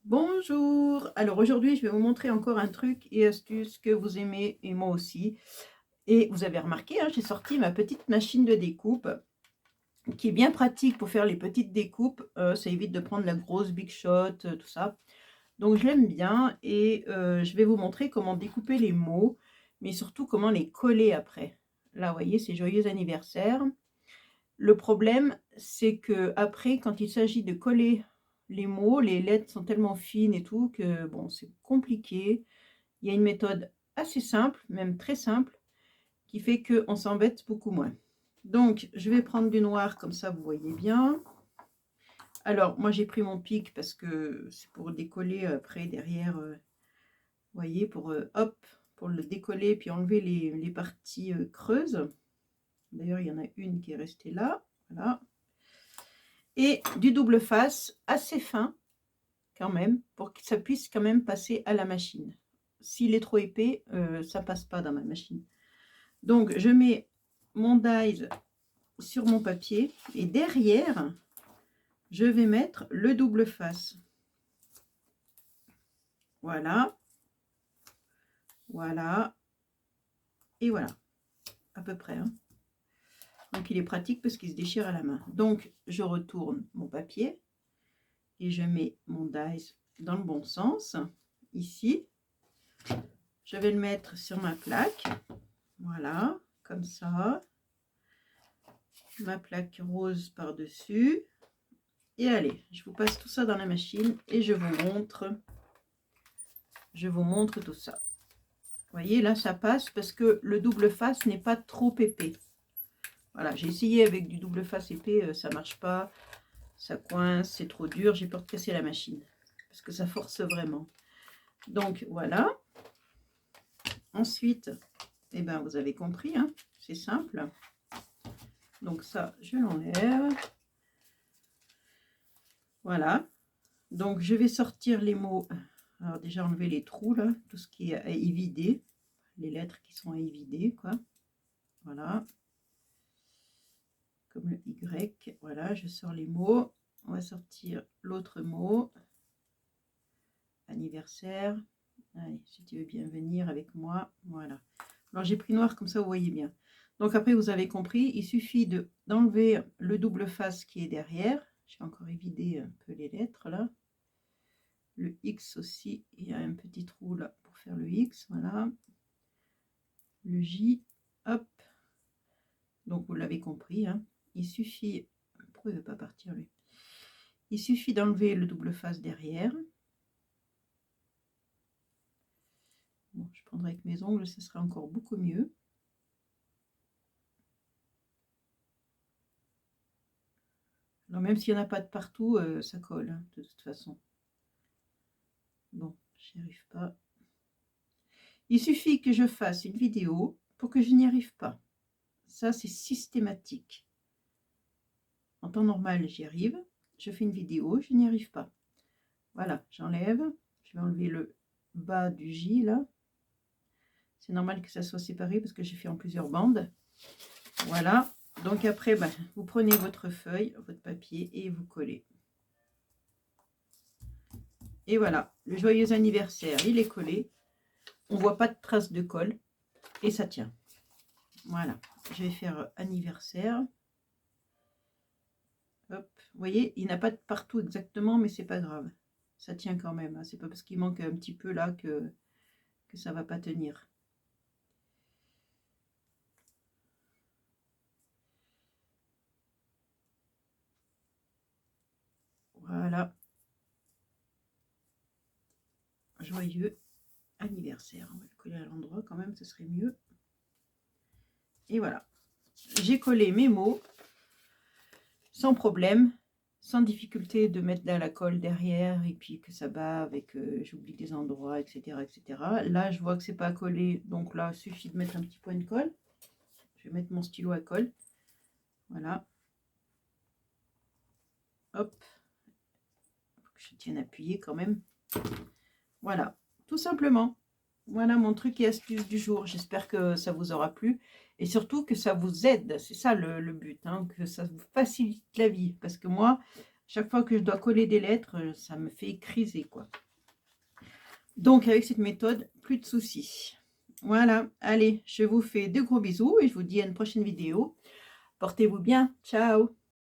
Bonjour! Alors aujourd'hui, je vais vous montrer encore un truc et astuce que vous aimez et moi aussi. Et vous avez remarqué, hein, j'ai sorti ma petite machine de découpe qui est bien pratique pour faire les petites découpes. Ça évite de prendre la grosse Big Shot, tout ça. Donc je l'aime bien et je vais vous montrer comment découper les mots, mais surtout comment les coller après. Là, vous voyez, c'est joyeux anniversaire. Le problème, c'est que après, quand il s'agit de coller les mots, les lettres sont tellement fines et tout que bon, c'est compliqué. Il y a une méthode assez simple, même très simple, qui fait qu'on s'embête beaucoup moins. Donc, je vais prendre du noir comme ça, vous voyez bien. Alors, moi, j'ai pris mon pic parce que c'est pour décoller après, derrière, vous voyez, pour hop, pour le décoller puis enlever les parties creuses. D'ailleurs, il y en a une qui est restée là. Voilà. Et du double face assez fin quand même, pour que ça puisse quand même passer à la machine. S'il est trop épais, ça passe pas dans ma machine. Donc je mets mon dies sur mon papier et derrière, je vais mettre le double face. Voilà, voilà et voilà, à peu près, hein. Donc il est pratique parce qu'il se déchire à la main. Donc je retourne mon papier et je mets mon dies dans le bon sens, ici. Je vais le mettre sur ma plaque, voilà, comme ça. Ma plaque rose par-dessus. Et allez, je vous passe tout ça dans la machine et je vous montre tout ça. Vous voyez, là, ça passe parce que le double face n'est pas trop épais. Voilà, j'ai essayé avec du double face épais, ça marche pas. Ça coince, c'est trop dur, j'ai peur de casser la machine. Parce que ça force vraiment. Donc, voilà. Ensuite, eh ben, vous avez compris, hein, c'est simple. Donc ça, je l'enlève. Voilà. Donc, je vais sortir les mots. Alors, déjà, enlever les trous, là, tout ce qui est à évider. Les lettres qui sont à évider, quoi. Voilà. Comme le Y. Voilà, je sors les mots. On va sortir l'autre mot. Anniversaire. Allez, si tu veux bien venir avec moi. Voilà. Alors, j'ai pris noir, comme ça, vous voyez bien. Donc, après, vous avez compris, il suffit d'enlever le double face qui est derrière. J'ai encore évidé un peu les lettres, là. Le X aussi, il y a un petit trou là pour faire le X, voilà. Le J, hop. Donc vous l'avez compris, hein. Il suffit, pourquoi il ne veut pas partir lui? Il suffit d'enlever le double face derrière. Bon, je prendrai avec mes ongles, ce sera encore beaucoup mieux. Alors même s'il n'y en a pas de partout, ça colle, hein, de toute façon. Bon, j'y arrive pas. Il suffit que je fasse une vidéo pour que je n'y arrive pas. Ça, c'est systématique. En temps normal, j'y arrive. Je fais une vidéo, je n'y arrive pas. Voilà, j'enlève. Je vais enlever le bas du J, là. C'est normal que ça soit séparé parce que j'ai fait en plusieurs bandes. Voilà. Donc après, ben, vous prenez votre feuille, votre papier et vous collez. Et voilà, le joyeux anniversaire, il est collé. On voit pas de traces de colle et ça tient. Voilà, je vais faire anniversaire. Hop, vous voyez, il n'a pas de partout exactement, mais c'est pas grave. Ça tient quand même, hein. C'est pas parce qu'il manque un petit peu là que ça va pas tenir. Voilà. Joyeux anniversaire. On va le coller à l'endroit quand même, ce serait mieux. Et voilà. J'ai collé mes mots sans problème, sans difficulté de mettre de la colle derrière et puis que ça bave et que j'oublie des endroits, etc., etc. Là, je vois que c'est pas collé, donc là, il suffit de mettre un petit point de colle. Je vais mettre mon stylo à colle. Voilà. Hop. Faut que je tienne appuyé quand même. Voilà, tout simplement. Voilà mon truc et astuce du jour. J'espère que ça vous aura plu et surtout que ça vous aide. C'est ça le but, hein, que ça vous facilite la vie. Parce que moi, Chaque fois que je dois coller des lettres, ça me fait criser, quoi. Donc avec cette méthode, plus de soucis. Voilà, allez, je vous fais de gros bisous et je vous dis à une prochaine vidéo. Portez-vous bien, ciao!